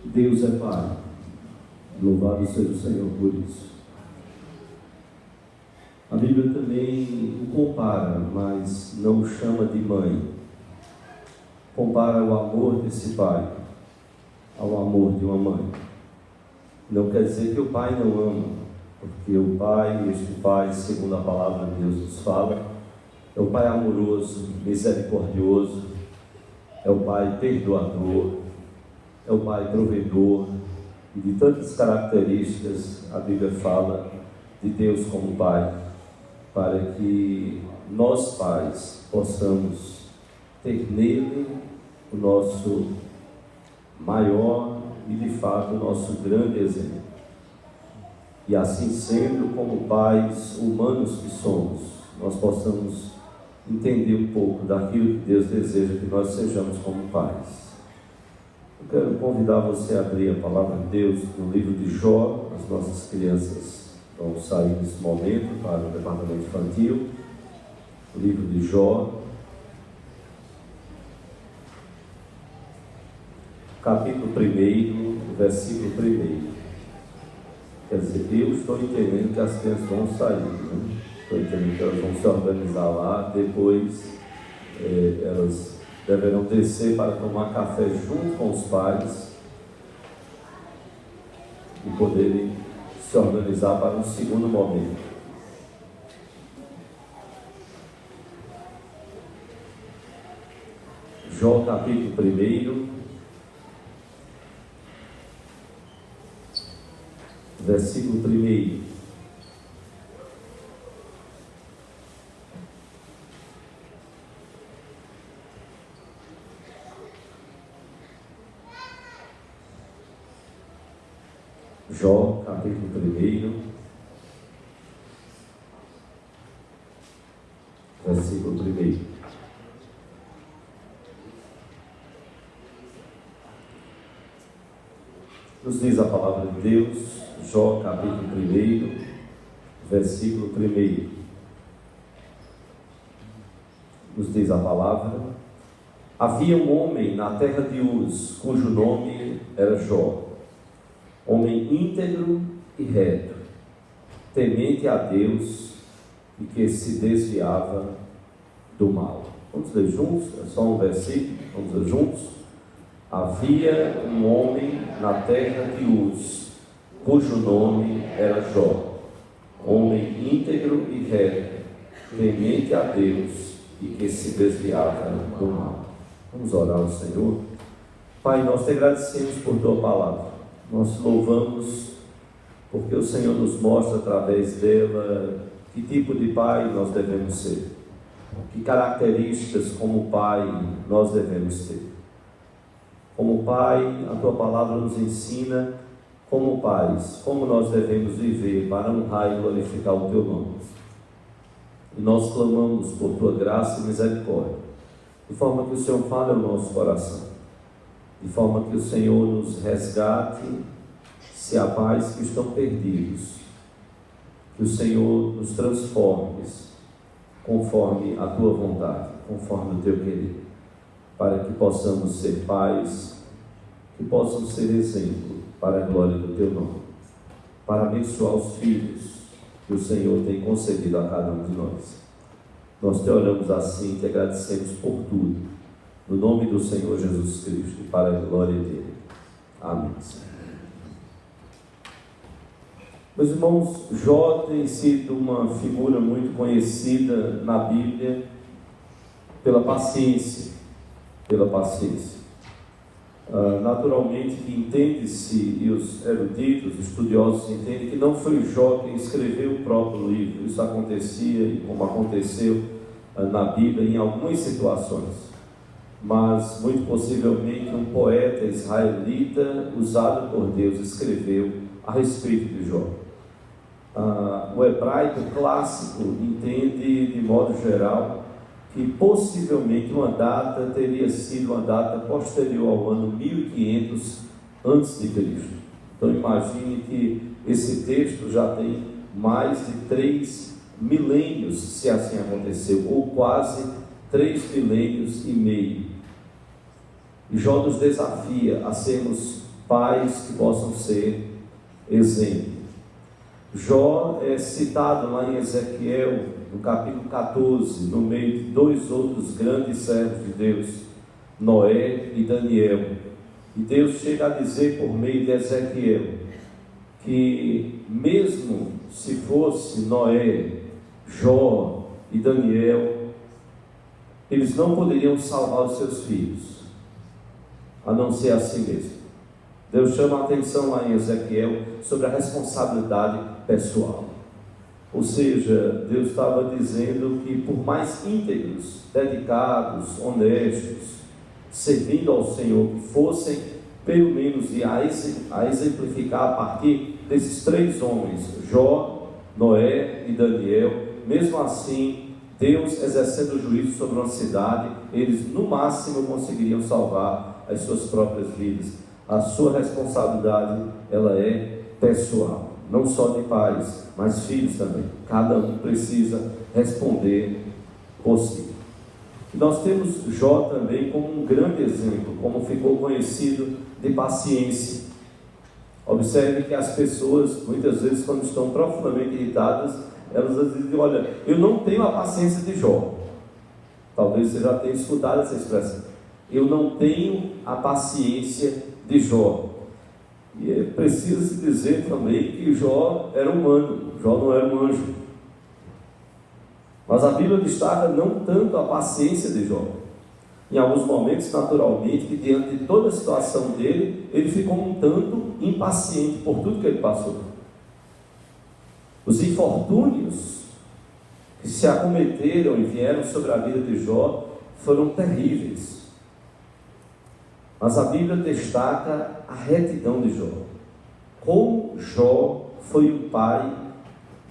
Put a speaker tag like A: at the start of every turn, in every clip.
A: Deus é Pai, louvado seja o Senhor por isso. A Bíblia também o compara, mas não o chama de mãe. Compara o amor desse pai ao amor de uma mãe. Não quer dizer que o pai não ama, porque o pai, este pai, segundo a palavra de Deus nos fala, é o pai amoroso, misericordioso, é o pai perdoador, é o pai provedor, e de tantas características a Bíblia fala de Deus como pai, para que nós pais possamos ter nele o nosso maior e de fato o nosso grande exemplo. E assim sendo, como pais humanos que somos, nós possamos entender um pouco daquilo que Deus deseja que nós sejamos como pais. Eu quero convidar você a abrir a palavra de Deus no livro de Jó. As nossas crianças vão sair nesse momento para o departamento infantil. O livro de Jó, capítulo 1, versículo 1. Quer dizer, eu estou entendendo que as crianças vão sair, né? Estou entendendo que elas vão se organizar lá, depois elas deverão descer para tomar café junto com os pais e poderem se organizar para um segundo momento. Jó capítulo 1, versículo 1. Jó, capítulo 1, versículo 1. Nos diz a palavra de Deus, Jó, capítulo 1, versículo 1. Nos diz a palavra: havia um homem na terra de Uz, cujo nome era Jó, homem íntegro e reto, temente a Deus e que se desviava do mal. Vamos ler juntos? É só um versículo, vamos ler juntos? Havia um homem na terra de Uz, cujo nome era Jó, homem íntegro e reto, temente a Deus e que se desviava do mal. Vamos orar ao Senhor. Pai, nós te agradecemos por tua palavra. Nós te louvamos porque o Senhor nos mostra através dela que tipo de pai nós devemos ser, que características como pai nós devemos ter. Como pai, a tua palavra nos ensina, como pais, como nós devemos viver para honrar e glorificar o teu nome. E nós clamamos por tua graça e misericórdia, de forma que o Senhor fale ao nosso coração, de forma que o Senhor nos resgate, se há pais que estão perdidos, que o Senhor nos transforme conforme a tua vontade, conforme o teu querer, para que possamos ser pais, que possam ser exemplo para a glória do teu nome, para abençoar os filhos que o Senhor tem concedido a cada um de nós. Nós te oramos assim, te agradecemos por tudo, no nome do Senhor Jesus Cristo e para a glória dele. Amém. Meus irmãos, Jó tem sido uma figura muito conhecida na Bíblia pela paciência. Naturalmente que entende-se, e os eruditos, os estudiosos entendem que não foi Jó quem escreveu o próprio livro. Isso acontecia, e como aconteceu na Bíblia em algumas situações, mas muito possivelmente um poeta israelita usado por Deus escreveu a respeito de Jó. O hebraico clássico entende de modo geral que possivelmente uma data teria sido uma data posterior ao ano 1500 a.C. Então imagine que esse texto já tem mais de 3 milênios, se assim aconteceu, ou quase 3,5 milênios. E Jó nos desafia a sermos pais que possam ser exemplo. Jó é citado lá em Ezequiel, no capítulo 14, no meio de dois outros grandes servos de Deus, Noé e Daniel. E Deus chega a dizer por meio de Ezequiel que mesmo se fosse Noé, Jó e Daniel, eles não poderiam salvar os seus filhos, a não ser a si mesmo. Deus chama a atenção lá em Ezequiel sobre a responsabilidade pessoal. Ou seja, Deus estava dizendo que por mais íntegros, dedicados, honestos, servindo ao Senhor, que fossem, pelo menos, e a exemplificar a partir desses três homens, Jó, Noé e Daniel, mesmo assim, Deus exercendo o juízo sobre uma cidade, eles no máximo conseguiriam salvar as suas próprias vidas. A sua responsabilidade, ela é pessoal, não só de pais, mas filhos também. Cada um precisa responder por si. E nós temos Jó também como um grande exemplo, como ficou conhecido, de paciência. Observe que as pessoas, muitas vezes, quando estão profundamente irritadas, elas dizem: olha, eu não tenho a paciência de Jó. Talvez você já tenha escutado essa expressão. Eu não tenho a paciência de Jó. E é preciso se dizer também que Jó era humano, Jó não era um anjo. Mas a Bíblia destaca não tanto a paciência de Jó. Em alguns momentos, naturalmente, que diante de toda a situação dele, ele ficou um tanto impaciente por tudo que ele passou. Os infortúnios que se acometeram e vieram sobre a vida de Jó foram terríveis. Mas a Bíblia destaca a retidão de Jó. Como Jó foi um pai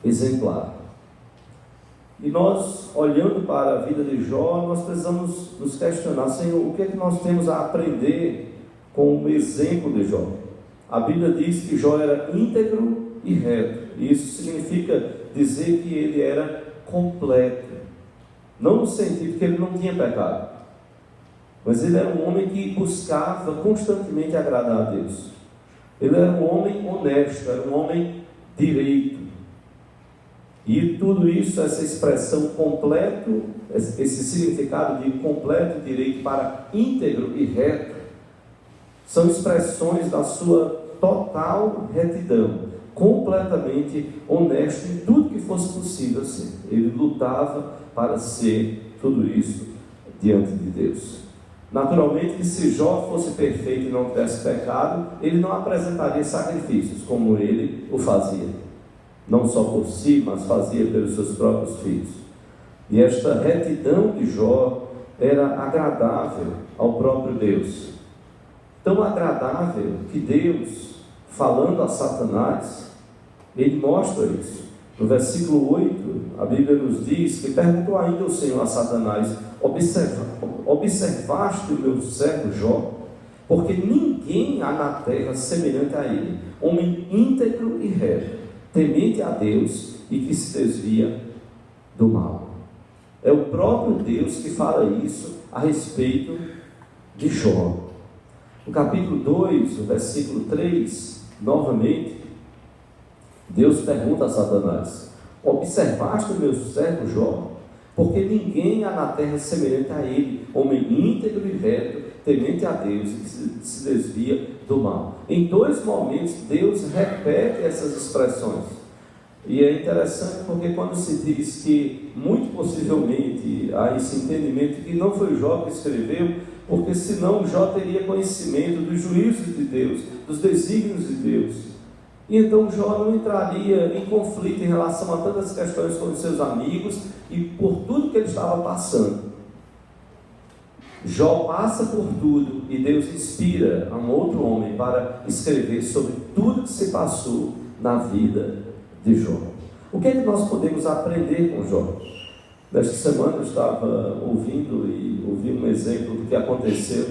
A: exemplar. E nós, olhando para a vida de Jó, nós precisamos nos questionar: Senhor, o que é que nós temos a aprender com o exemplo de Jó? A Bíblia diz que Jó era íntegro e reto. E isso significa dizer que ele era completo. Não no sentido que ele não tinha pecado, mas ele era um homem que buscava constantemente agradar a Deus. Ele era um homem honesto, era um homem direito. E tudo isso, essa expressão completo, esse significado de completo direito para íntegro e reto, são expressões da sua total retidão, completamente honesto em tudo que fosse possível ser. Ele lutava para ser tudo isso diante de Deus. Naturalmente que se Jó fosse perfeito e não tivesse pecado, ele não apresentaria sacrifícios como ele o fazia. Não só por si, mas fazia pelos seus próprios filhos. E esta retidão de Jó era agradável ao próprio Deus. Tão agradável que Deus, falando a Satanás, ele mostra isso. No versículo 8, a Bíblia nos diz que perguntou ainda o Senhor a Satanás: observaste o meu servo Jó? Porque ninguém há na terra semelhante a ele, homem íntegro e reto, temente a Deus e que se desvia do mal. É o próprio Deus que fala isso a respeito de Jó. No capítulo 2, no versículo 3, novamente, Deus pergunta a Satanás: observaste o meu servo Jó? Porque ninguém há na terra semelhante a ele, homem íntegro e reto, temente a Deus e que se desvia do mal. Em dois momentos Deus repete essas expressões. E é interessante porque quando se diz que muito possivelmente há esse entendimento que não foi Jó que escreveu, porque senão Jó teria conhecimento dos juízos de Deus, dos desígnios de Deus. E então Jó não entraria em conflito em relação a tantas questões com os seus amigos e por tudo que ele estava passando. Jó passa por tudo e Deus inspira a um outro homem para escrever sobre tudo que se passou na vida de Jó. O que é que nós podemos aprender com Jó? Nesta semana eu estava ouvindo e ouvi um exemplo do que aconteceu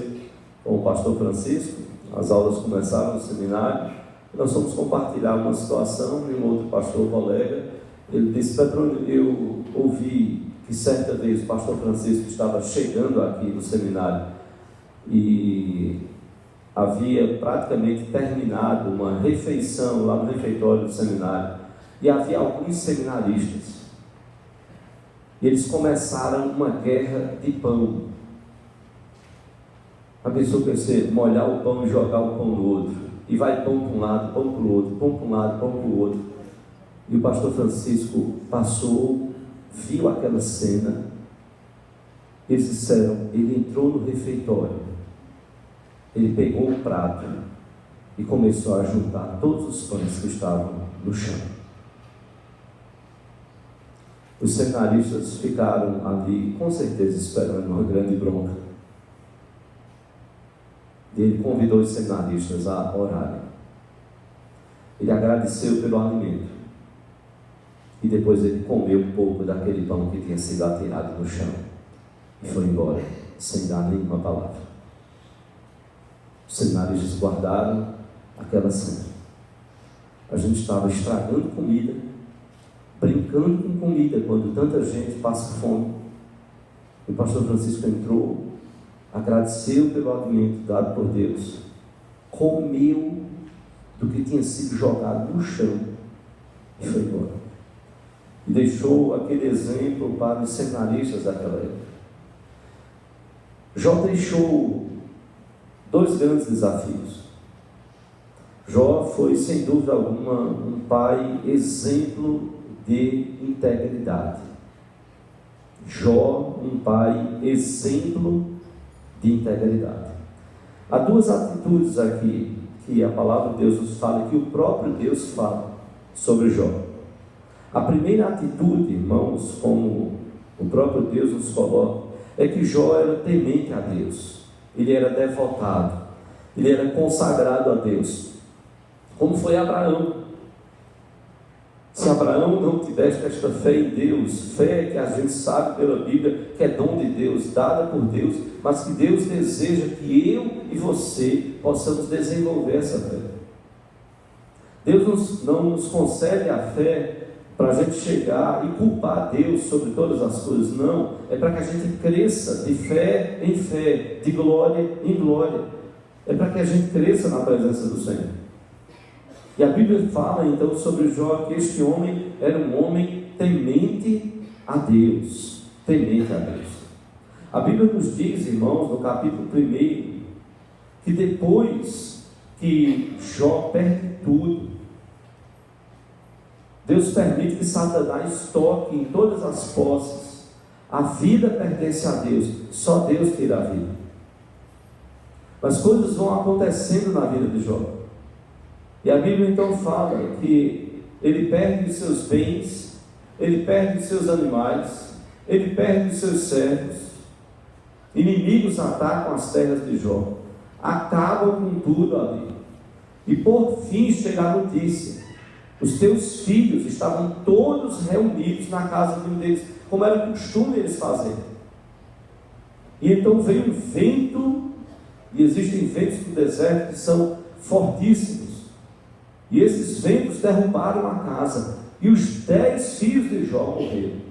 A: com o pastor Francisco. As aulas começaram no seminário. Nós fomos compartilhar uma situação e um outro pastor colega, ele disse: Petrônio, eu ouvi que certa vez o pastor Francisco estava chegando aqui no seminário e havia praticamente terminado uma refeição lá no refeitório do seminário, e havia alguns seminaristas, e eles começaram uma guerra de pão. A pessoa pensa, molhar o pão e jogar o pão no outro, e vai pão para um lado, pão para o outro, pão para um lado, pão para o outro. E o pastor Francisco passou, viu aquela cena. Eles disseram, ele entrou no refeitório, ele pegou um prato e começou a juntar todos os pães que estavam no chão. Os seminaristas ficaram ali, com certeza, esperando uma grande bronca. E ele convidou os seminaristas a orarem. Ele agradeceu pelo alimento. E depois ele comeu um pouco daquele pão que tinha sido atirado no chão. E foi embora, sem dar nenhuma palavra. Os seminaristas guardaram aquela cena. A gente estava estragando comida, brincando com comida, quando tanta gente passa fome. E o pastor Francisco entrou, agradeceu pelo alimento dado por Deus, comeu do que tinha sido jogado no chão e foi embora. E deixou aquele exemplo para os seminaristas daquela época. Jó deixou 2 grandes desafios. Jó foi, sem dúvida alguma, um pai exemplo de integridade. Jó, um pai exemplo de integridade. Há 2 atitudes aqui que a palavra de Deus nos fala, que o próprio Deus fala sobre Jó. A primeira atitude, irmãos, como o próprio Deus nos coloca, é que Jó era temente a Deus, ele era devotado, ele era consagrado a Deus, como foi Abraão. Se Abraão não tivesse esta fé em Deus, fé que a gente sabe pela Bíblia que é dom de Deus, dada por Deus, mas que Deus deseja que eu e você possamos desenvolver essa fé. Deus não nos concede a fé para a gente chegar e culpar Deus sobre todas as coisas, não. É para que a gente cresça de fé em fé, de glória em glória. É para que a gente cresça na presença do Senhor. E a Bíblia fala então sobre Jó, que este homem era um homem temente a Deus. Temente a Deus. A Bíblia nos diz, irmãos, no capítulo 1, que depois que Jó perde tudo, Deus permite que Satanás toque em todas as posses. A vida pertence a Deus, só Deus tira a vida. Mas coisas vão acontecendo na vida de Jó. E a Bíblia então fala que ele perde os seus bens, ele perde os seus animais, ele perde os seus servos. Inimigos atacam as terras de Jó, acabam com tudo ali. E por fim chega a notícia: os teus filhos estavam todos reunidos na casa de um deles, como era costume eles fazerem. E então veio um vento, e existem ventos no deserto que são fortíssimos, e esses ventos derrubaram a casa, e os 10 filhos de Jó morreram.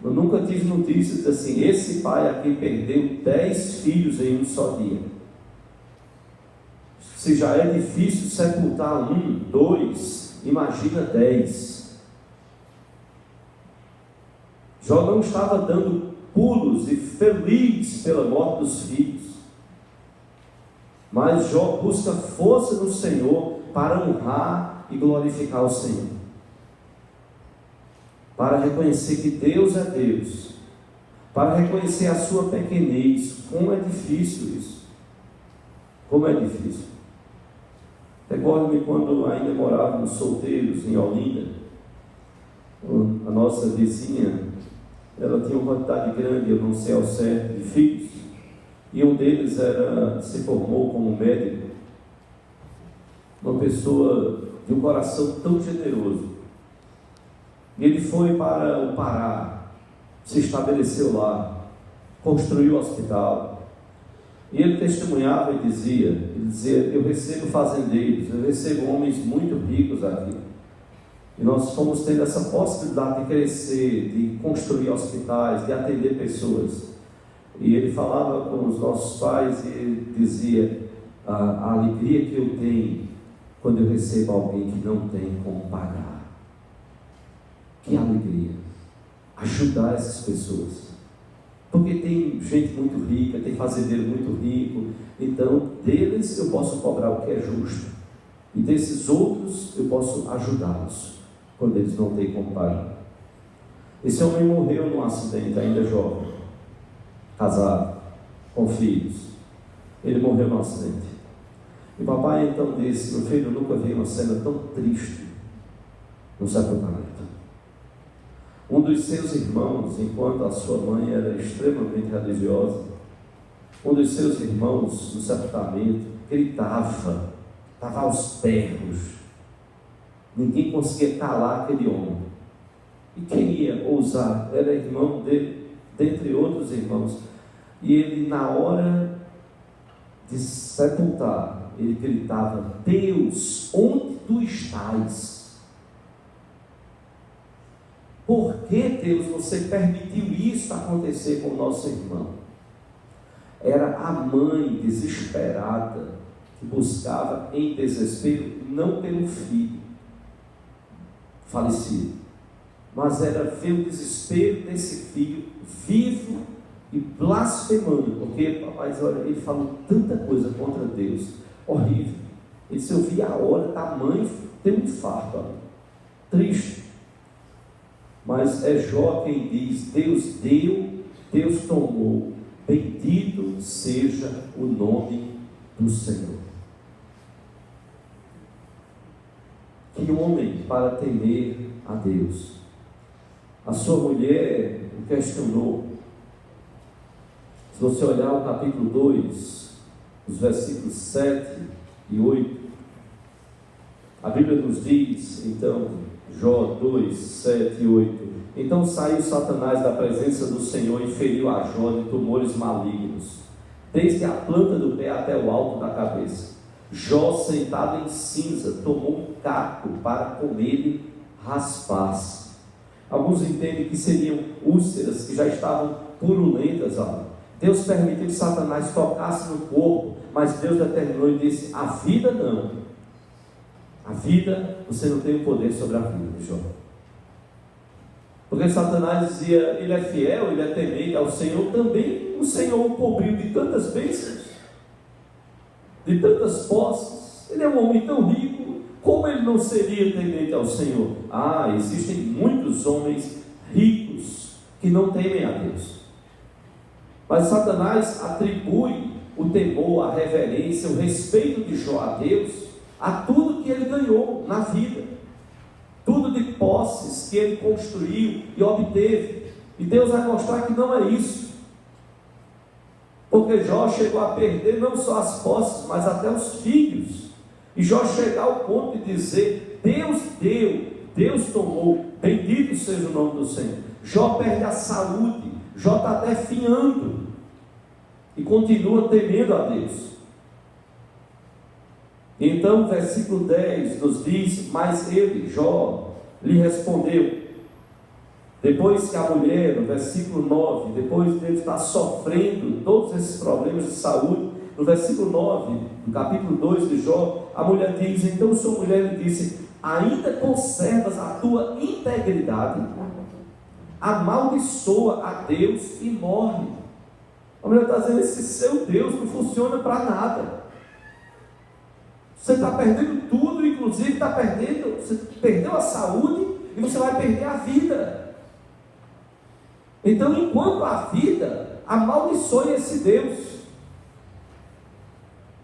A: Eu nunca tive notícias assim, esse pai aqui perdeu 10 filhos em um só dia. Se já é difícil sepultar 1, 2, imagina 10. Jó não estava dando pulos e feliz pela morte dos filhos, mas Jó busca força no Senhor para honrar e glorificar o Senhor, para reconhecer que Deus é Deus, para reconhecer a sua pequenez. Como é difícil isso, como é difícil. Recordo-me quando ainda morávamos solteiros em Olinda, a nossa vizinha, ela tinha uma quantidade grande, eu não sei ao certo, de filhos, e um deles se formou como médico, uma pessoa de um coração tão generoso. E ele foi para o Pará, se estabeleceu lá, construiu o hospital. E ele testemunhava e dizia, eu recebo fazendeiros, eu recebo homens muito ricos aqui. E nós fomos tendo essa possibilidade de crescer, de construir hospitais, de atender pessoas. E ele falava com os nossos pais e ele dizia: a alegria que eu tenho quando eu recebo alguém que não tem como pagar. Que alegria! Ajudar essas pessoas. Porque tem gente muito rica, tem fazendeiro muito rico, então deles eu posso cobrar o que é justo, e desses outros eu posso ajudá-los quando eles não têm como pagar. Esse homem morreu num acidente, ainda jovem, casado, com filhos. Ele morreu num acidente. E o papai então disse: meu filho, eu nunca vi uma cena tão triste no sepultamento. Um dos seus irmãos, enquanto a sua mãe era extremamente religiosa, um dos seus irmãos no sepultamento gritava, estava aos berros. Ninguém conseguia calar aquele homem. E quem ia ousar? Era irmão dele, dentre outros irmãos. E ele, na hora de sepultar, ele gritava: Deus, onde tu estás? Por que, Deus, você permitiu isso acontecer com o nosso irmão? Era a mãe desesperada que buscava em desespero, não pelo filho falecido, mas era ver o desespero desse filho vivo e blasfemando, porque papai, olha, ele falou tanta coisa contra Deus, horrível. Ele disse: eu vi a hora da mãe ter um infarto, olha, triste. Mas é Jó quem diz: Deus deu, Deus tomou, bendito seja o nome do Senhor. Que homem para temer a Deus. A sua mulher o questionou. Se você olhar o capítulo 2, os versículos 7 e 8, a Bíblia nos diz, então, Jó 2, 7 e 8: então saiu Satanás da presença do Senhor e feriu a Jó de tumores malignos, desde a planta do pé até o alto da cabeça. Jó, sentado em cinza, tomou um caco para com ele raspar-se. Alguns entendem que seriam úlceras que já estavam purulentas. Deus permitiu que Satanás tocasse no corpo, mas Deus determinou e disse: a vida não. A vida, você não tem o poder sobre a vida de Jó. Porque Satanás dizia: ele é fiel, ele é temente ao Senhor. Também o Senhor o cobriu de tantas bênçãos, de tantas posses. Ele é um homem tão rico, como ele não seria temente ao Senhor? Existem muitos homens ricos que não temem a Deus, mas Satanás atribui o temor, a reverência, o respeito de Jó a Deus, a tudo que ele ganhou na vida, tudo de posses que ele construiu e obteve. E Deus vai mostrar que não é isso, porque Jó chegou a perder não só as posses, mas até os filhos. E Jó chega ao ponto de dizer: Deus deu, Deus tomou, bendito seja o nome do Senhor. Jó perde a saúde, Jó está até finhando, e continua temendo a Deus. Então o versículo 10 nos diz: mas ele, Jó, lhe respondeu. Depois que a mulher, no versículo 9, depois dele estar sofrendo todos esses problemas de saúde, no versículo 9, do capítulo 2 de Jó, a mulher diz: então sua mulher lhe disse: ainda conservas a tua integridade? Amaldiçoa a Deus e morre. A mulher está dizendo: esse seu Deus não funciona para nada. Você está perdendo tudo, inclusive você perdeu a saúde e você vai perder a vida. Então, enquanto há vida, amaldiçoe esse Deus.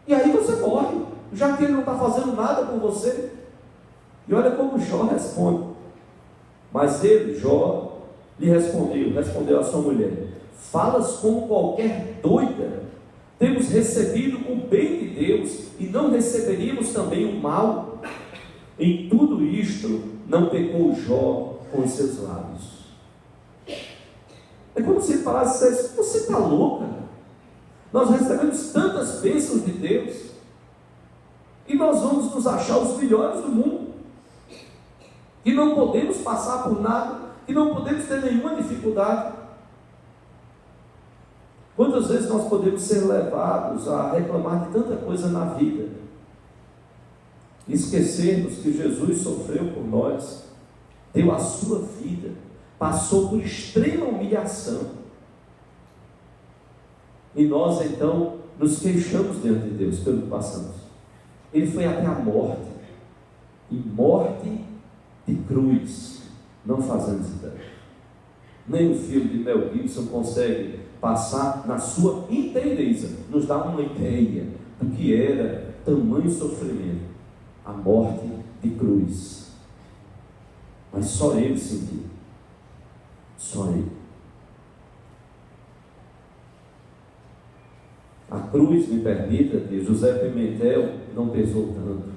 A: E aí você morre, já que ele não está fazendo nada com você. E olha como Jó responde. Mas ele, Jó, lhe respondeu a sua mulher: falas como qualquer doida. Temos recebido o bem de Deus e não receberíamos também o mal? Em tudo isto não pecou Jó com os seus lábios. É como se ele falasse: você está louca? Nós recebemos tantas bênçãos de Deus e nós vamos nos achar os melhores do mundo, que não podemos passar por nada, que não podemos ter nenhuma dificuldade. Quantas vezes nós podemos ser levados a reclamar de tanta coisa na vida, esquecermos que Jesus sofreu por nós, deu a sua vida, passou por extrema humilhação, e nós então nos queixamos diante de Deus pelo que passamos. Ele foi até a morte, e morte de cruz, não fazemos ideia. Nem o filme de Mel Gibson consegue passar na sua inteireza, nos dá uma ideia do que era tamanho sofrimento, a morte de cruz. Mas só ele sentiu, só ele. A cruz, me permita, que José Pimentel não pesou tanto.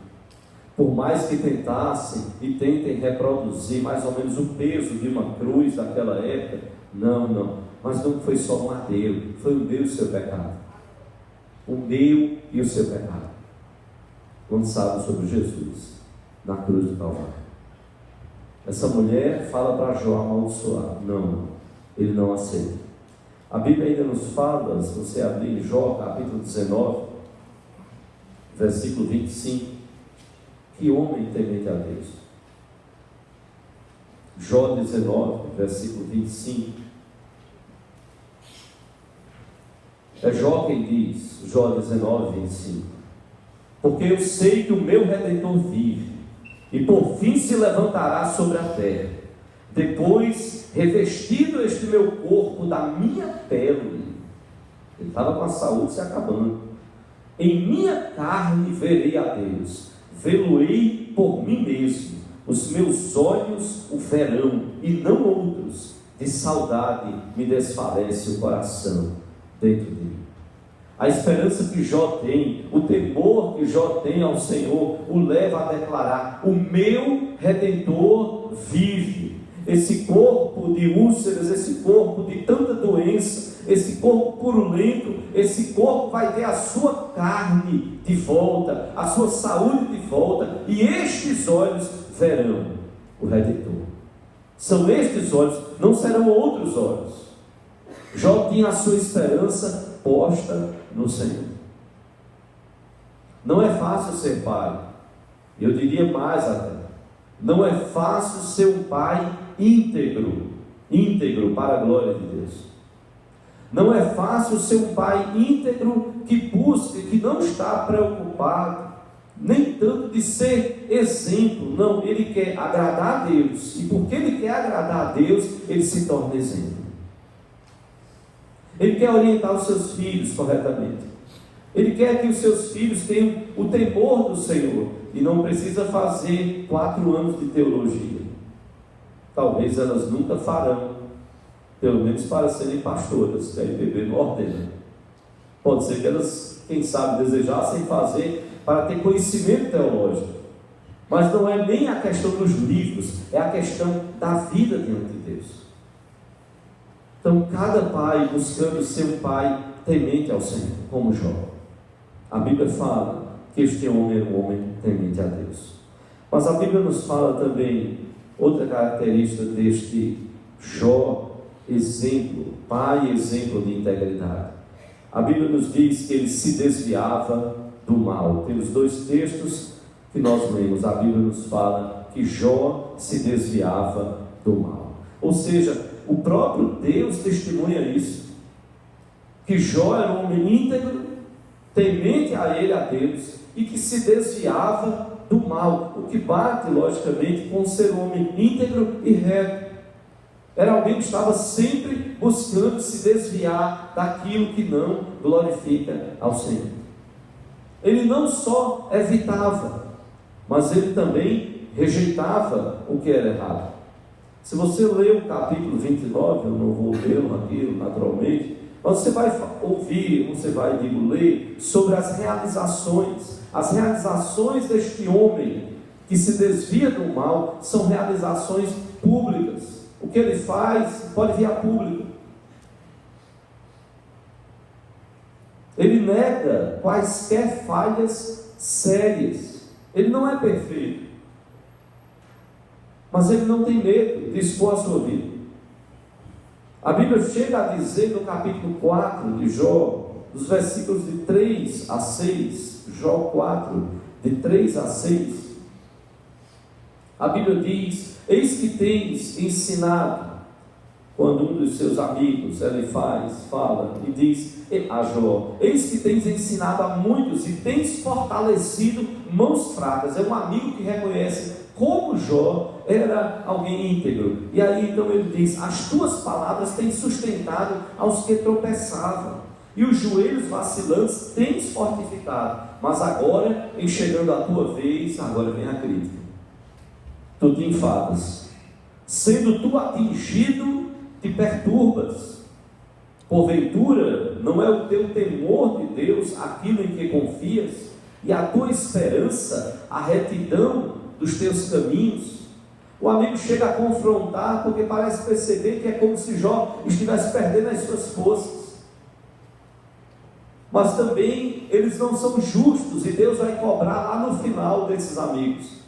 A: Por mais que tentassem e tentem reproduzir mais ou menos o peso de uma cruz daquela época, não. Mas não foi só um madeiro, foi o meu e o seu pecado. O meu e o seu pecado. Lançado sobre Jesus, na cruz do Calvário. Essa mulher fala para Jó amaldiçoar. Não, ele não aceita. A Bíblia ainda nos fala, se você abrir em Jó, capítulo 19, versículo 25, que homem temente a Deus. Jó 19, versículo 25. É Jó quem diz, Jó 19, 25. Porque eu sei que o meu Redentor vive, e por fim se levantará sobre a terra. Depois, revestido este meu corpo da minha pele, ele estava com a saúde se acabando, em minha carne verei a Deus, vê-lo-ei por mim mesmo, os meus olhos o verão, e não outros, de saudade me desfalece o coração dentro de mim. A esperança que Jó tem, o temor que Jó tem ao Senhor, o leva a declarar: o meu Redentor vive. Esse corpo de úlceras, esse corpo de tanta doença, esse corpo purulento, esse corpo vai ter a sua carne de volta, a sua saúde de volta, e estes olhos verão o Redentor. São estes olhos, não serão outros olhos. Jó tinha a sua esperança posta no Senhor. Não é fácil ser pai, eu diria mais até, não é fácil ser um pai íntegro para a glória de Deus. Não é fácil ser um pai íntegro que busca, que não está preocupado nem tanto de ser exemplo, não, ele quer agradar a Deus, e porque ele quer agradar a Deus, ele se torna exemplo. Ele quer orientar os seus filhos corretamente. Ele quer que os seus filhos tenham o temor do Senhor, e não precisa fazer 4 anos de teologia. Talvez elas nunca farão, pelo menos para serem pastoras, que a IPB não ordena. Pode ser que elas, quem sabe, desejassem fazer para ter conhecimento teológico, mas não é nem a questão dos livros, é a questão da vida diante de Deus. Então, cada pai buscando ser um pai temente ao Senhor, como Jó. A Bíblia fala que este homem era um homem temente a Deus. Mas a Bíblia nos fala também outra característica deste Jó, exemplo, pai exemplo de integridade. A Bíblia nos diz que ele se desviava do mal. Pelos 2 textos que nós lemos, a Bíblia nos fala que Jó se desviava do mal. Ou seja, o próprio Deus testemunha isso, que Jó era um homem íntegro, temente a ele, a Deus, e que se desviava do mal, o que bate logicamente com ser um homem íntegro e reto. Era alguém que estava sempre buscando se desviar daquilo que não glorifica ao Senhor. Ele não só evitava, mas ele também rejeitava o que era errado. Se você ler o capítulo 29, eu não vou lê-lo aqui naturalmente, mas você vai ouvir, você vai ler sobre as realizações deste homem que se desvia do mal, são realizações públicas. O que ele faz pode vir a público. Ele nega quaisquer falhas sérias. Ele não é perfeito, mas ele não tem medo de expor a sua vida. A Bíblia chega a dizer no capítulo 4 de Jó, dos versículos de 3 a 6, Jó 4, de 3 a 6, a Bíblia diz: eis que tens ensinado, quando um dos seus amigos, fala e diz a Jó: eis que tens ensinado a muitos e tens fortalecido mãos fracas. É um amigo que reconhece como Jó era alguém íntegro. E aí então ele diz: as tuas palavras têm sustentado aos que tropeçavam, e os joelhos vacilantes tens fortificado. Mas agora, em chegando a tua vez, agora vem a crítica. Tu te enfadas, sendo tu atingido, te perturbas. Porventura, não é o teu temor de Deus aquilo em que confias, e a tua esperança, a retidão dos teus caminhos? O amigo chega a confrontar, porque parece perceber que é como se Jó estivesse perdendo as suas forças. Mas também eles não são justos, e Deus vai cobrar lá no final desses amigos.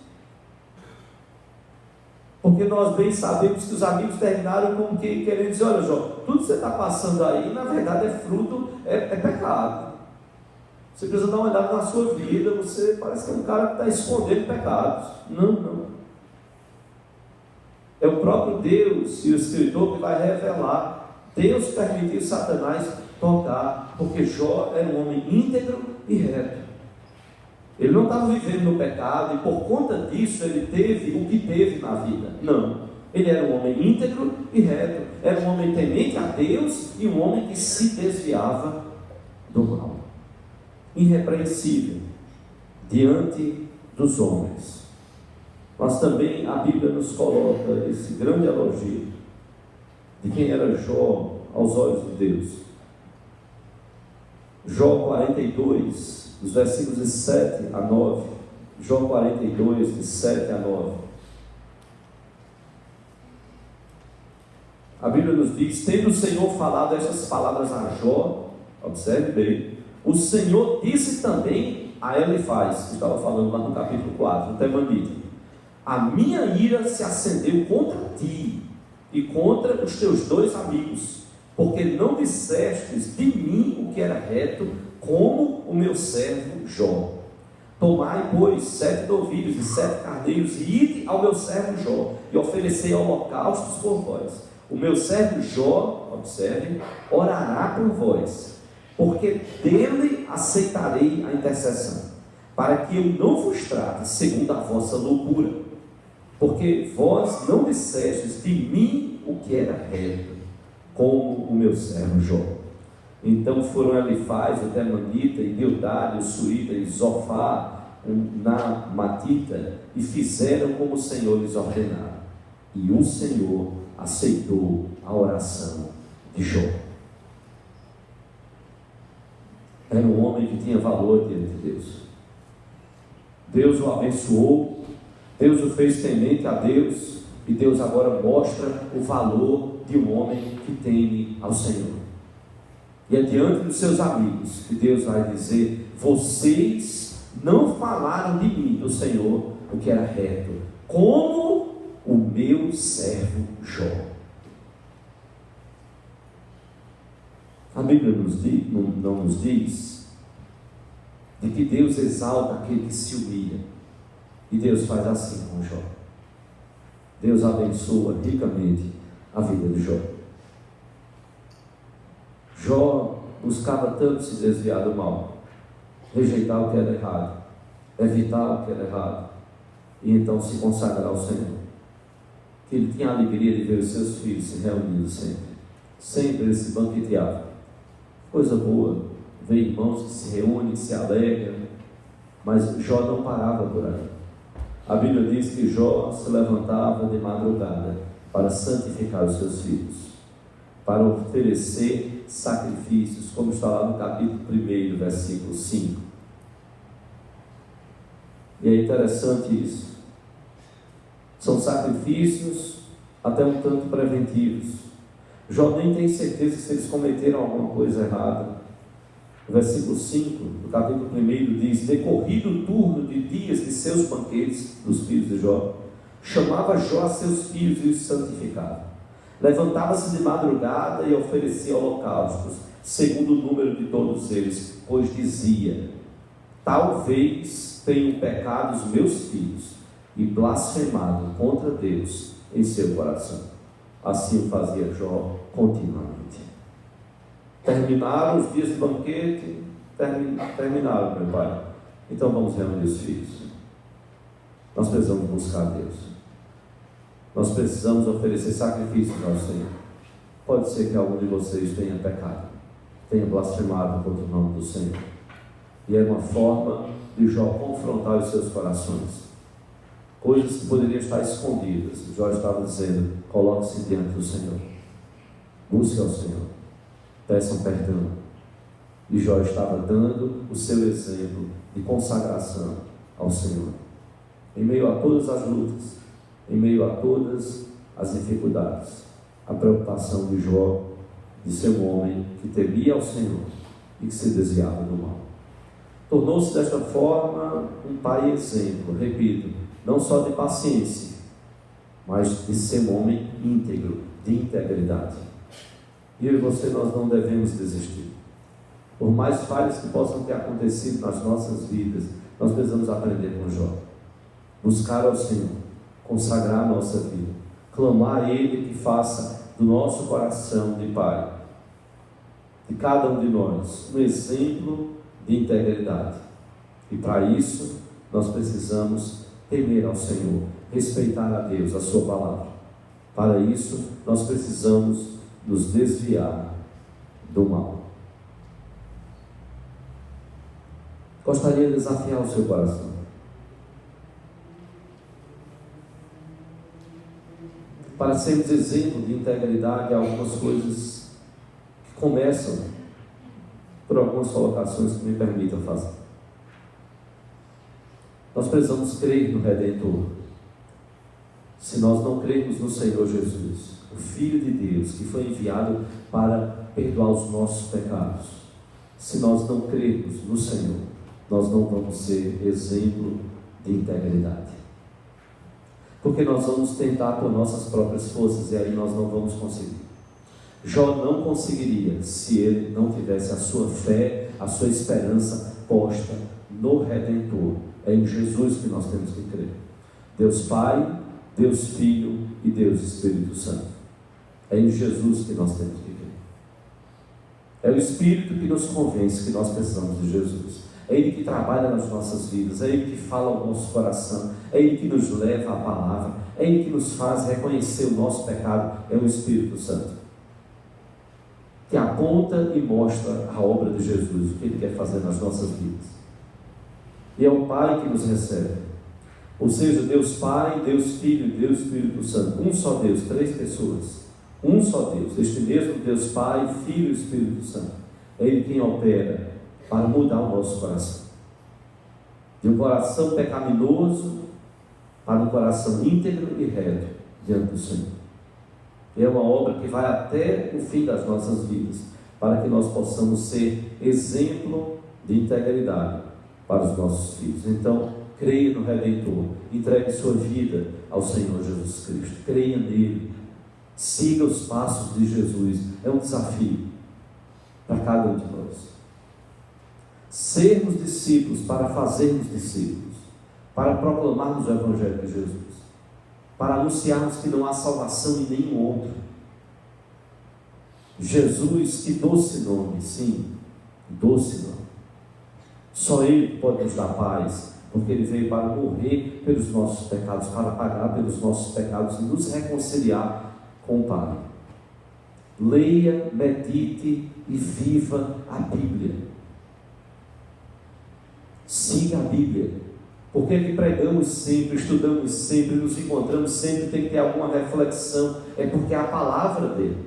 A: Porque nós bem sabemos que os amigos terminaram como que querendo dizer: olha, Jó, tudo que você está passando aí, na verdade é fruto, é pecado. Você precisa dar uma olhada na sua vida, você parece que é um cara que está escondendo pecados. Não. É o próprio Deus e o escritor que vai revelar. Deus permitiu Satanás tocar, porque Jó era um homem íntegro e reto. Ele não estava vivendo no pecado e por conta disso ele teve o que teve na vida. Não. Ele era um homem íntegro e reto. Era um homem temente a Deus e um homem que se desviava do mal. Irrepreensível diante dos homens. Mas também a Bíblia nos coloca esse grande elogio de quem era Jó aos olhos de Deus. Jó 42, dos versículos de 7 a 9, Jó 42, de 7 a 9. A Bíblia nos diz: tendo o Senhor falado estas palavras a Jó, observe bem, o Senhor disse também a Elifaz, que estava falando lá no capítulo 4, no Temanita: a minha ira se acendeu contra ti e contra os teus dois amigos, porque não dissestes de mim o que era reto, como o meu servo Jó. Tomai, pois, 7 novilhos e 7 carneiros, e ide ao meu servo Jó, e oferecei holocaustos por vós. O meu servo Jó, observe, orará por vós, porque dele aceitarei a intercessão, para que eu não vos trate segundo a vossa loucura, porque vós não dissestes de mim o que era reto, como o meu servo Jó. Então foram Elifaz, o Temanita, e Bildad, o Suíta, e Zofar, o Naamatita, e fizeram como o Senhor lhes ordenara. E o Senhor aceitou a oração de Jó. Era um homem que tinha valor diante de Deus. Deus o abençoou, Deus o fez temente a Deus, e Deus agora mostra o valor de um homem que teme ao Senhor. E é diante dos seus amigos que Deus vai dizer: vocês não falaram de mim, do Senhor, o que era reto, como o meu servo Jó. A Bíblia não nos diz de que Deus exalta aquele que se humilha, e Deus faz assim com Jó. Deus abençoa ricamente a vida de Jó. Jó buscava tanto se desviar do mal, rejeitar o que era errado, evitar o que era errado, e então se consagrar ao Senhor. Que ele tinha a alegria de ver os seus filhos se reunindo sempre ele se banqueteava. Coisa boa, ver irmãos que se reúnem, que se alegram, mas Jó não parava por aí. A Bíblia diz que Jó se levantava de madrugada para santificar os seus filhos, para oferecer sacrifícios, como está lá no capítulo 1, versículo 5. E é interessante isso. São sacrifícios até um tanto preventivos. Jó nem tem certeza se eles cometeram alguma coisa errada. O versículo 5 do capítulo 1 diz: decorrido o turno de dias de seus banquetes, dos filhos de Jó, chamava Jó a seus filhos e os santificava. Levantava-se de madrugada e oferecia holocaustos, segundo o número de todos eles, pois dizia: talvez tenham pecado os meus filhos e blasfemado contra Deus em seu coração. Assim fazia Jó continuamente. Terminaram os dias de banquete? Terminaram, meu pai. Então vamos reunir os filhos. Nós precisamos buscar Deus. Nós precisamos oferecer sacrifícios ao Senhor. Pode ser que algum de vocês tenha pecado, tenha blasfemado contra o nome do Senhor. E é uma forma de Jó confrontar os seus corações. Coisas que poderiam estar escondidas. Jó estava dizendo: coloque-se diante do Senhor. Busque ao Senhor. Peçam perdão. E Jó estava dando o seu exemplo de consagração ao Senhor. Em meio a todas as lutas, em meio a todas as dificuldades, a preocupação de Jó de ser um homem que temia ao Senhor e que se desviava do mal. Tornou-se desta forma um pai exemplo, repito, não só de paciência, mas de ser um homem íntegro, de integridade. E eu e você, nós não devemos desistir. Por mais falhas que possam ter acontecido nas nossas vidas, nós precisamos aprender com Jó. Buscar ao Senhor, consagrar a nossa vida, clamar a Ele que faça do nosso coração de pai, de cada um de nós, um exemplo de integridade. E para isso, nós precisamos temer ao Senhor, respeitar a Deus, a sua palavra. Para isso, nós precisamos nos desviar do mal. Gostaria de desafiar o seu coração. Para sermos exemplo de integridade, há algumas coisas que começam por algumas colocações que me permitam fazer. Nós precisamos crer no Redentor. Se nós não crermos no Senhor Jesus, o Filho de Deus, que foi enviado para perdoar os nossos pecados, se nós não crermos no Senhor, nós não vamos ser exemplo de integridade. Porque nós vamos tentar por nossas próprias forças e aí nós não vamos conseguir. Jó não conseguiria se ele não tivesse a sua fé, a sua esperança posta no Redentor. É em Jesus que nós temos que crer. Deus Pai, Deus Filho e Deus Espírito Santo. É em Jesus que nós temos que crer. É o Espírito que nos convence que nós precisamos de Jesus. É Ele que trabalha nas nossas vidas, é Ele que fala ao nosso coração, é Ele que nos leva à palavra, é Ele que nos faz reconhecer o nosso pecado, é o Espírito Santo, que aponta e mostra a obra de Jesus, o que Ele quer fazer nas nossas vidas. E é o Pai que nos recebe, ou seja, Deus Pai, Deus Filho e Deus Espírito Santo, um só Deus, três pessoas, um só Deus, este mesmo Deus Pai, Filho e Espírito Santo, é Ele quem opera para mudar o nosso coração, de um coração pecaminoso para um coração íntegro e reto diante do Senhor. É uma obra que vai até o fim das nossas vidas, para que nós possamos ser exemplo de integridade para os nossos filhos. Então, creia no Redentor, entregue sua vida ao Senhor Jesus Cristo, creia nele, siga os passos de Jesus. É um desafio para cada um de nós. Sermos discípulos para fazermos discípulos, para proclamarmos o Evangelho de Jesus, para anunciarmos que não há salvação em nenhum outro. Jesus, que doce nome, sim, doce nome. Só Ele pode nos dar paz, porque Ele veio para morrer pelos nossos pecados, para pagar pelos nossos pecados e nos reconciliar com o Pai. Leia, medite e viva a Bíblia. Siga a Bíblia. Porque é que pregamos sempre, estudamos sempre, nos encontramos sempre, tem que ter alguma reflexão. É porque é a palavra dele.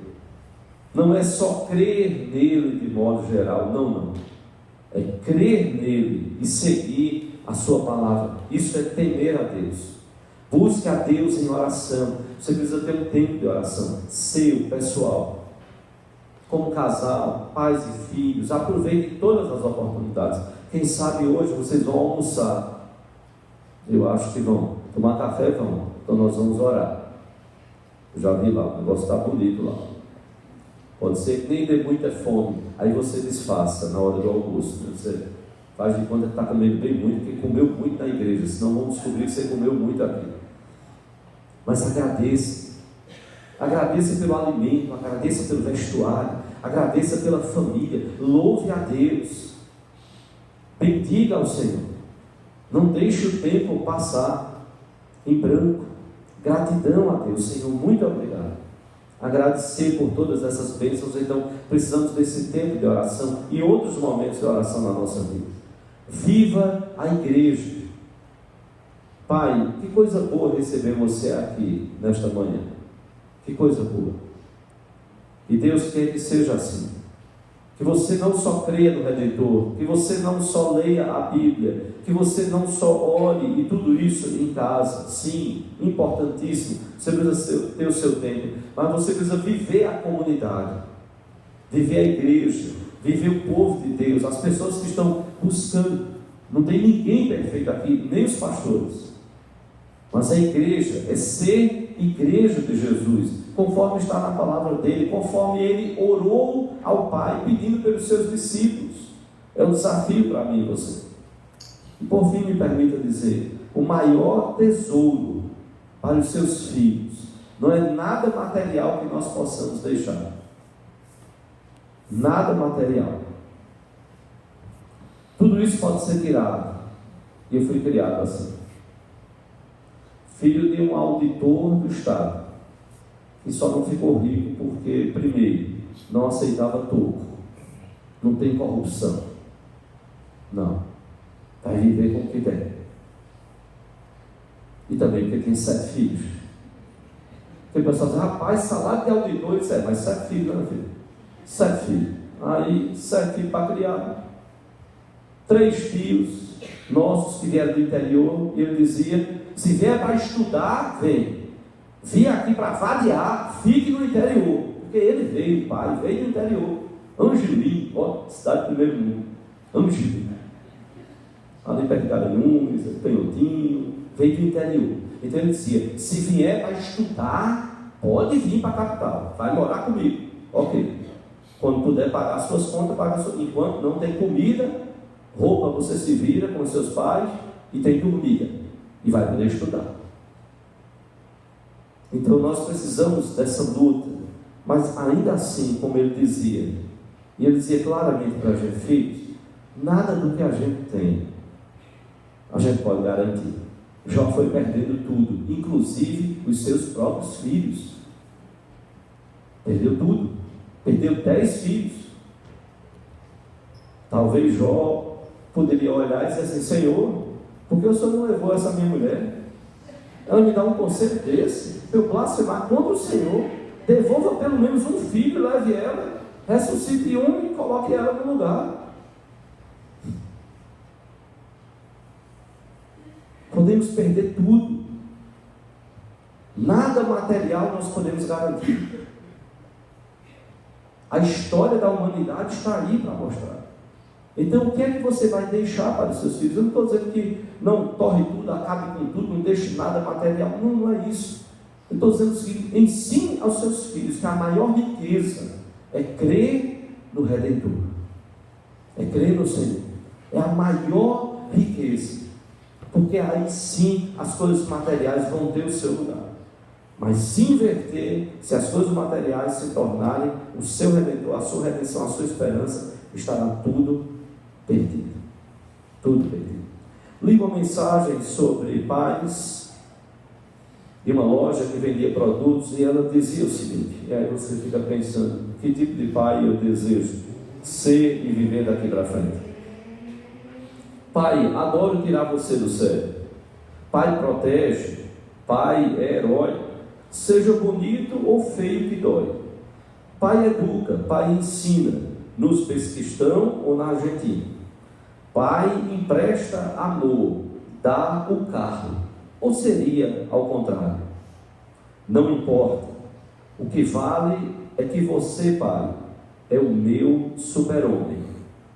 A: Não é só crer nele de modo geral, não. É crer nele e seguir a sua palavra. Isso é temer a Deus. Busque a Deus em oração. Você precisa ter um tempo de oração seu, pessoal. Como casal, pais e filhos, aproveitem todas as oportunidades. Quem sabe hoje vocês vão almoçar. Eu acho que vão. Tomar café vão. Então nós vamos orar. Já vi lá, o negócio está bonito lá. Pode ser que nem dê muita fome, aí você desfaça na hora do almoço. Você faz de conta que está comendo bem muito, porque comeu muito na igreja, senão vão descobrir que você comeu muito aqui. Mas agradeça. Agradeça pelo alimento, agradeça pelo vestuário, agradeça pela família, louve a Deus, bendiga ao Senhor. Não deixe o tempo passar em branco. Gratidão a Deus. Senhor, muito obrigado. Agradecer por todas essas bênçãos. Então precisamos desse tempo de oração e outros momentos de oração na nossa vida. Viva a igreja. Pai, que coisa boa receber você aqui nesta manhã. Que coisa boa. E Deus quer que seja assim. Que você não só creia no Redentor, que você não só leia a Bíblia, que você não só ore e tudo isso em casa. Sim, importantíssimo. Você precisa ter o seu tempo, mas você precisa viver a comunidade, viver a igreja, viver o povo de Deus, as pessoas que estão buscando. Não tem ninguém perfeito aqui, nem os pastores. Mas a igreja é ser igreja de Jesus, conforme está na palavra dele, conforme ele orou ao Pai, pedindo pelos seus discípulos. É um desafio para mim e você. E por fim, me permita dizer, o maior tesouro para os seus filhos não é nada material que nós possamos deixar. Nada material. Tudo isso pode ser tirado. E eu fui criado assim. Filho de um auditor do Estado, que só não ficou rico porque, primeiro, não aceitava toco, não tem corrupção. Não. Vai viver com o que tem. E também porque tem 7 filhos. Tem pessoas que dizem, rapaz, salário de auditor, isso mas 7 filhos, né, filho? 7 filhos. Aí, 7 filhos para criar. 3 filhos nossos que vieram do interior, e ele dizia, se vier para estudar, vem. Vim aqui para vadiar, fique no interior. Porque ele veio, pai, veio do interior. Angelim, ó, cidade do primeiro mundo. Angelim. Ali perto de Garanhuns, Canhotinho, veio do interior. Então ele dizia, se vier para estudar, pode vir para a capital, vai morar comigo. Ok. Quando puder pagar as suas contas, paga as suas. Enquanto não tem comida, roupa você se vira com os seus pais e tem dormida. E vai poder estudar. Então nós precisamos dessa luta. Mas ainda assim, como ele dizia, e ele dizia claramente para a gente, filhos, nada do que a gente tem, a gente pode garantir. Jó foi perdendo tudo, inclusive os seus próprios filhos. Perdeu tudo. Perdeu 10 filhos. Talvez Jó poderia olhar e dizer assim, Senhor, por que o Senhor não levou essa minha mulher? Ela me dá um conselho desse, eu blasfemar contra o Senhor, devolva pelo menos um filho, leve ela, ressuscite um e coloque ela no lugar. Podemos perder tudo. Nada material nós podemos garantir. A história da humanidade está aí para mostrar. Então, o que é que você vai deixar para os seus filhos? Eu não estou dizendo que não torre tudo, acabe com tudo, não deixe nada material. Não, não é isso. Eu estou dizendo o seguinte, ensine aos seus filhos que a maior riqueza é crer no Redentor. É crer no Senhor. É a maior riqueza. Porque aí sim as coisas materiais vão ter o seu lugar. Mas se inverter, se as coisas materiais se tornarem o seu Redentor, a sua redenção, a sua esperança, estará tudo perdido. Tudo perdido. Li uma mensagem sobre pais de uma loja que vendia produtos e ela dizia o seguinte, e aí você fica pensando, que tipo de pai eu desejo ser e viver daqui para frente? Pai, adoro tirar você do sério. Pai, protege. Pai, é herói. Seja bonito ou feio que dói. Pai, educa. Pai, ensina. No Uzbequistão ou na Argentina. Pai, empresta amor. Dá o carro. Ou seria ao contrário? Não importa. O que vale é que você, pai, é o meu super-homem.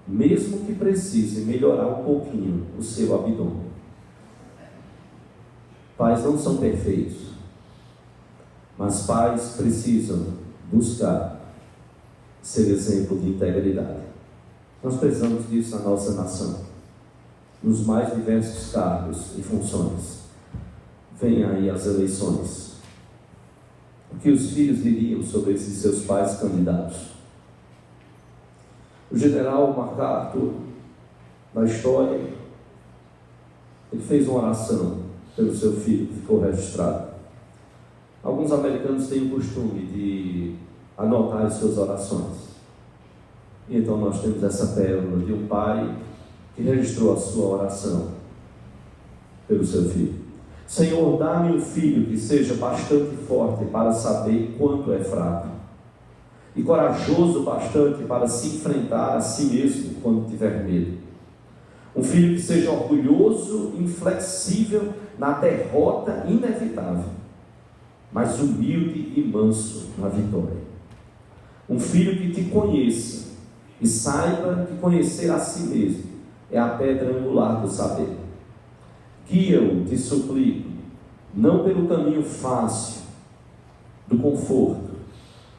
A: Mesmo que precise melhorar um pouquinho o seu abdômen. Pais não são perfeitos. Mas pais precisam buscar ser exemplo de integridade. Nós precisamos disso na nossa nação, nos mais diversos cargos e funções. Vem aí as eleições. O que os filhos diriam sobre esses seus pais candidatos? O general MacArthur, na história, ele fez uma oração pelo seu filho, que ficou registrado. Alguns americanos têm o costume de anotar as suas orações. E então nós temos essa pérola de um pai que registrou a sua oração pelo seu filho. Senhor, dá-me um filho que seja bastante forte para saber quanto é fraco, e corajoso bastante para se enfrentar a si mesmo quando tiver medo. Um filho que seja orgulhoso, inflexível na derrota inevitável, mas humilde e manso na vitória. Um filho que te conheça e saiba que conhecer a si mesmo é a pedra angular do saber. Guia-o, te suplico, não pelo caminho fácil do conforto,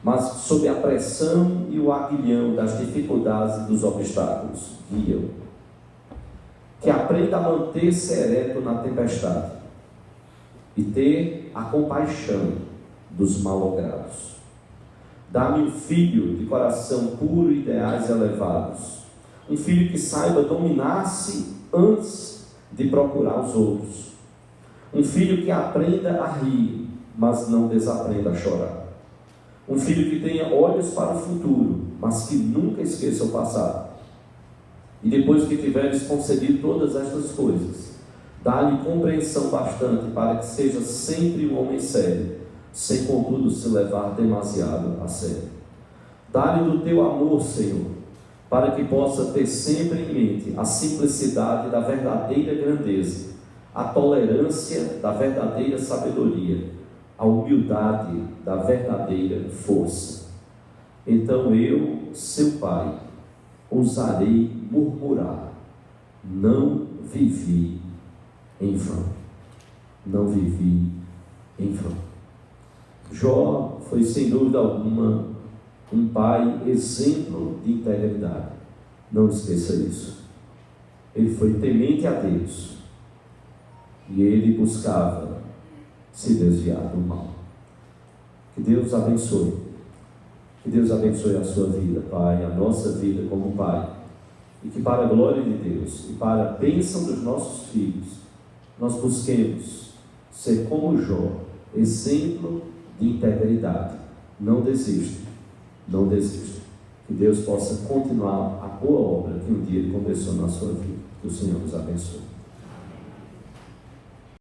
A: mas sob a pressão e o aguilhão das dificuldades e dos obstáculos. Guia-o. Que aprenda a manter-se ereto na tempestade e ter a compaixão dos malogrados. Dá-me um filho de coração puro e ideais elevados, um filho que saiba dominar-se antes de procurar os outros, um filho que aprenda a rir, mas não desaprenda a chorar, um filho que tenha olhos para o futuro, mas que nunca esqueça o passado. E depois que tiveres concedido todas estas coisas, dá-lhe compreensão bastante para que seja sempre um homem sério, sem contudo se levar demasiado a sério. Dá-lhe do teu amor, Senhor, para que possa ter sempre em mente a simplicidade da verdadeira grandeza, a tolerância da verdadeira sabedoria, a humildade da verdadeira força. Então eu, seu pai, ousarei murmurar: não vivi em vão. Não vivi em vão. Jó foi, sem dúvida alguma, um pai exemplo de integridade. Não esqueça isso. Ele foi temente a Deus e ele buscava se desviar do mal. Que Deus abençoe. Que Deus abençoe a sua vida, Pai, a nossa vida como Pai. E que para a glória de Deus e para a bênção dos nossos filhos, nós busquemos ser como Jó, exemplo de integridade. Não desista, não desista. Que Deus possa continuar a boa obra que um dia Ele começou na sua vida. Que o Senhor nos abençoe.